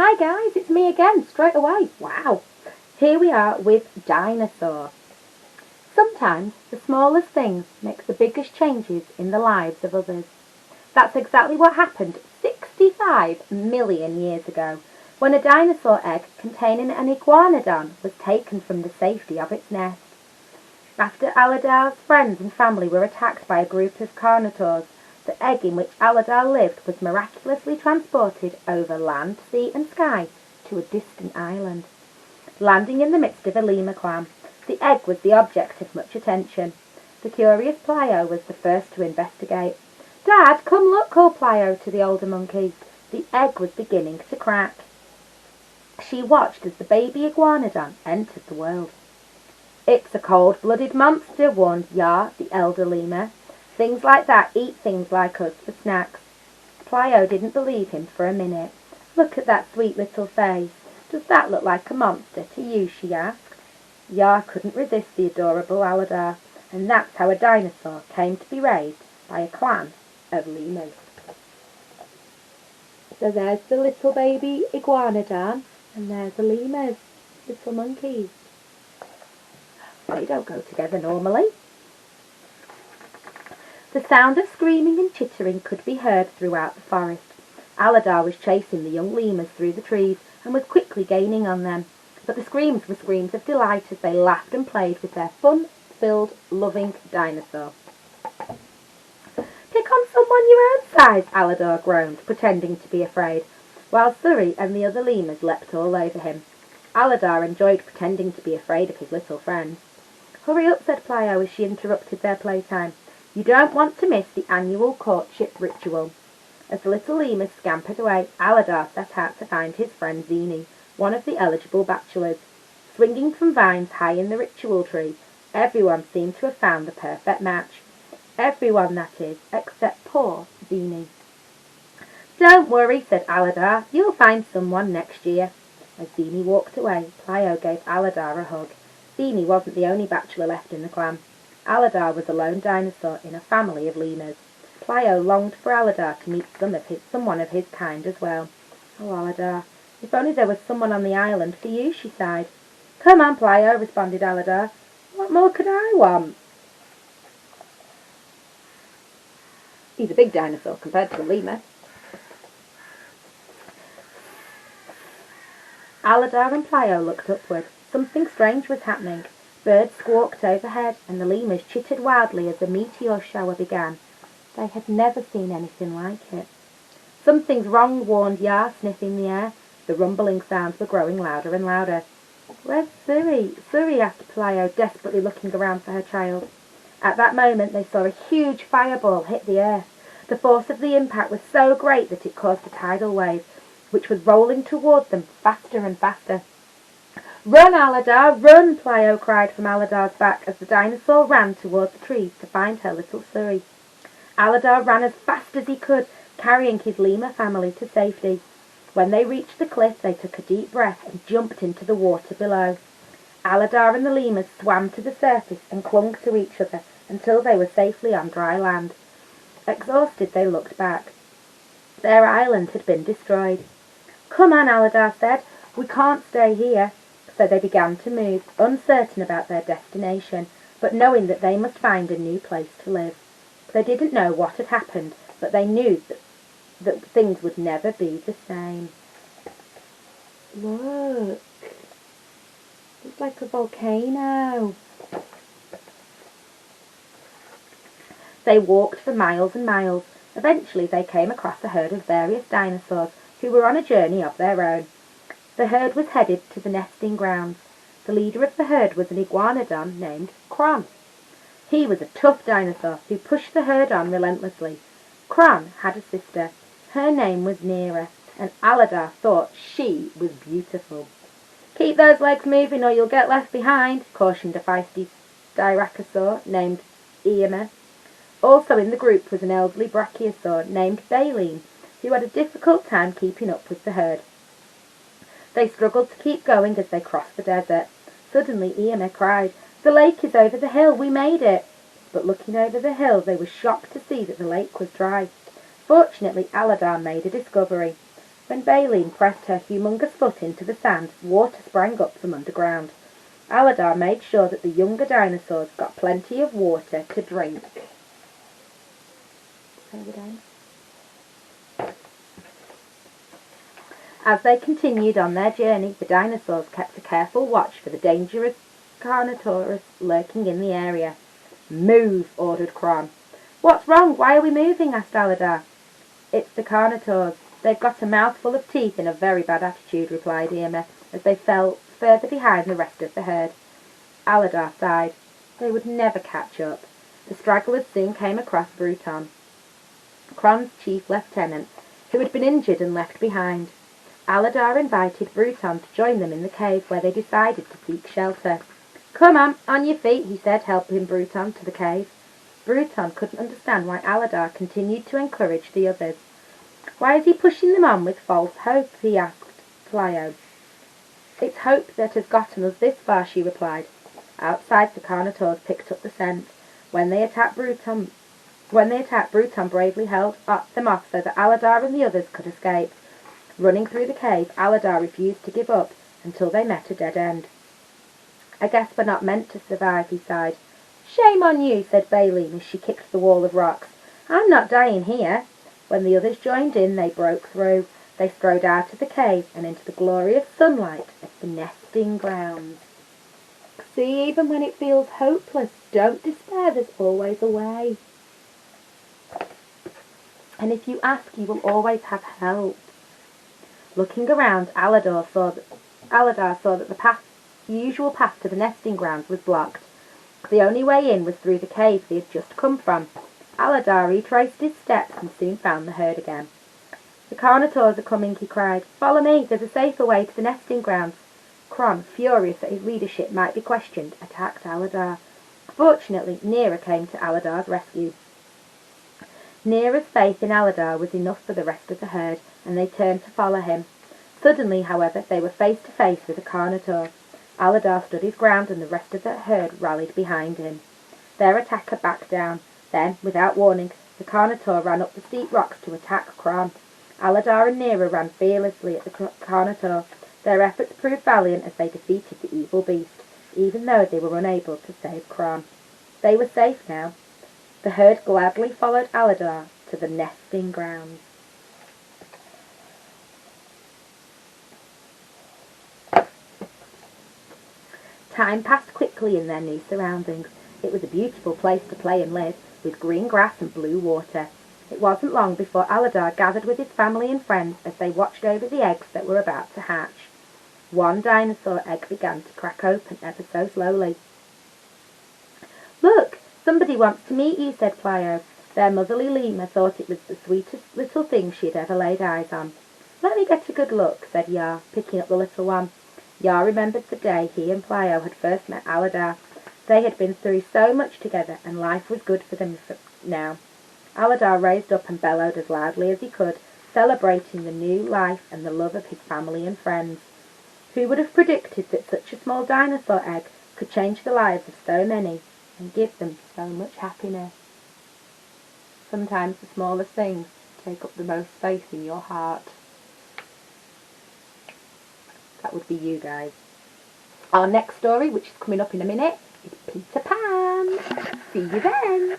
Hi guys, it's me again, straight away. Wow. Here we are with Dinosaur. Sometimes the smallest things make the biggest changes in the lives of others. That's exactly what happened 65 million years ago, when a dinosaur egg containing an iguanodon was taken from the safety of its nest. After Aladar's friends and family were attacked by a group of carnivores, the egg in which Aladar lived was miraculously transported over land, sea and sky to a distant island. Landing in the midst of a lemur clan, the egg was the object of much attention. The curious Plio was the first to investigate. "Dad, come look," called Plio to the older monkey. The egg was beginning to crack. She watched as the baby iguanodon entered the world. "It's a cold-blooded monster," warned Yar, the elder lemur. "Things like that eat things like us for snacks." Plio didn't believe him for a minute. "Look at that sweet little face. Does that look like a monster to you?" she asked. Yar couldn't resist the adorable Aladar, and that's how a dinosaur came to be raised by a clan of lemurs. So there's the little baby iguanodon, and there's the lemurs, little monkeys. They don't go together normally. The sound of screaming and chittering could be heard throughout the forest. Aladar was chasing the young lemurs through the trees and was quickly gaining on them, but the screams were screams of delight as they laughed and played with their fun-filled, loving dinosaur. "Pick on someone your own size," Aladar groaned, pretending to be afraid, while Suri and the other lemurs leapt all over him. Aladar enjoyed pretending to be afraid of his little friends. "Hurry up," said Plio as she interrupted their playtime. "You don't want to miss the annual courtship ritual." As the little lemurs scampered away, Aladar set out to find his friend Zini, one of the eligible bachelors. Swinging from vines high in the ritual tree, everyone seemed to have found the perfect match. Everyone, that is, except poor Zini. "Don't worry," said Aladar. "You'll find someone next year." As Zini walked away, Plio gave Aladar a hug. Zini wasn't the only bachelor left in the clan. Aladar was a lone dinosaur in a family of lemurs. Plio longed for Aladar to meet someone of his kind as well. "Oh, Aladar, if only there was someone on the island for you," she sighed. "Come on, Plio," responded Aladar. "What more could I want?" He's a big dinosaur compared to a lemur. Aladar and Plio looked upward. Something strange was happening. Birds squawked overhead, and the lemurs chittered wildly as a meteor shower began. They had never seen anything like it. "Something's wrong," warned Yar, sniffing the air. The rumbling sounds were growing louder and louder. "Where's Suri?" Suri asked Plio, desperately looking around for her child. At that moment they saw a huge fireball hit the earth. The force of the impact was so great that it caused a tidal wave, which was rolling toward them faster and faster. "Run, Aladar, run!" Plio cried from Aladar's back as the dinosaur ran toward the trees to find her little Suri. Aladar ran as fast as he could, carrying his lemur family to safety. When they reached the cliff, they took a deep breath and jumped into the water below. Aladar and the lemurs swam to the surface and clung to each other until they were safely on dry land. Exhausted, they looked back. Their island had been destroyed. "Come on," Aladar said. "We can't stay here." So they began to move, uncertain about their destination, but knowing that they must find a new place to live. They didn't know what had happened, but they knew that things would never be the same. Look, it's like a volcano. They walked for miles and miles. Eventually they came across a herd of various dinosaurs who were on a journey of their own. The herd was headed to the nesting grounds. The leader of the herd was an iguanodon named Kron. He was a tough dinosaur who pushed the herd on relentlessly. Kron had a sister. Her name was Neera, and Aladar thought she was beautiful. "Keep those legs moving or you'll get left behind," cautioned a feisty styracosaur named Eama. Also in the group was an elderly brachiosaur named Baleen, who had a difficult time keeping up with the herd. They struggled to keep going as they crossed the desert. Suddenly Eama cried, "The lake is over the hill, we made it!" But looking over the hill, they were shocked to see that the lake was dry. Fortunately, Aladar made a discovery. When Baleen pressed her humongous foot into the sand, water sprang up from underground. Aladar made sure that the younger dinosaurs got plenty of water to drink. As they continued on their journey, the dinosaurs kept a careful watch for the dangerous Carnotaurus lurking in the area. "Move," ordered Kron. "What's wrong? Why are we moving?" asked Aladar. "It's the Carnotaurs. They've got a mouthful of teeth and a very bad attitude," replied Irma, as they fell further behind the rest of the herd. Aladar sighed. They would never catch up. The stragglers soon came across Bruton, Kron's chief lieutenant, who had been injured and left behind. Aladar invited Bruton to join them in the cave, where they decided to seek shelter. "Come on your feet," he said, helping Bruton to the cave. Bruton couldn't understand why Aladar continued to encourage the others. "Why is he pushing them on with false hope?" he asked Flyo. "It's hope that has gotten us this far," she replied. Outside, the Carnotaurs picked up the scent. When they attacked, Bruton bravely held them off so that Aladar and the others could escape. Running through the cave, Aladar refused to give up until they met a dead end. "I guess we're not meant to survive," he sighed. "Shame on you," said Baleen as she kicked the wall of rocks. "I'm not dying here." When the others joined in, they broke through. They strode out of the cave and into the glorious sunlight of the nesting grounds. See, even when it feels hopeless, don't despair, there's always a way. And if you ask, you will always have help. Looking around, Aladar saw that the usual path to the nesting grounds was blocked. The only way in was through the cave they had just come from. Aladar retraced his steps and soon found the herd again. "The Carnotaurs are coming," he cried. "Follow me, there's a safer way to the nesting grounds." Kron, furious that his leadership might be questioned, attacked Aladar. Fortunately, Neera came to Aladar's rescue. Neera's faith in Aladar was enough for the rest of the herd, and they turned to follow him. Suddenly, however, they were face to face with a Carnotaur. Aladar stood his ground and the rest of the herd rallied behind him. Their attacker backed down. Then, without warning, the Carnotaur ran up the steep rocks to attack Kron. Aladar and Neera ran fearlessly at the Carnotaur. Their efforts proved valiant as they defeated the evil beast, even though they were unable to save Kron. They were safe now. The herd gladly followed Aladar to the nesting grounds. Time passed quickly in their new surroundings. It was a beautiful place to play and live, with green grass and blue water. It wasn't long before Aladar gathered with his family and friends as they watched over the eggs that were about to hatch. One dinosaur egg began to crack open ever so slowly. "Look, somebody wants to meet you," said Flyo. Their motherly lemur thought it was the sweetest little thing she had ever laid eyes on. "Let me get a good look," said Yar, picking up the little one. Yar remembered the day he and Flyo had first met Aladar. They had been through so much together, and life was good for them now. Aladar raised up and bellowed as loudly as he could, celebrating the new life and the love of his family and friends. Who would have predicted that such a small dinosaur egg could change the lives of so many and give them so much happiness? Sometimes the smallest things take up the most space in your heart. That would be you guys. Our next story, which is coming up in a minute, is Peter Pan. See you then.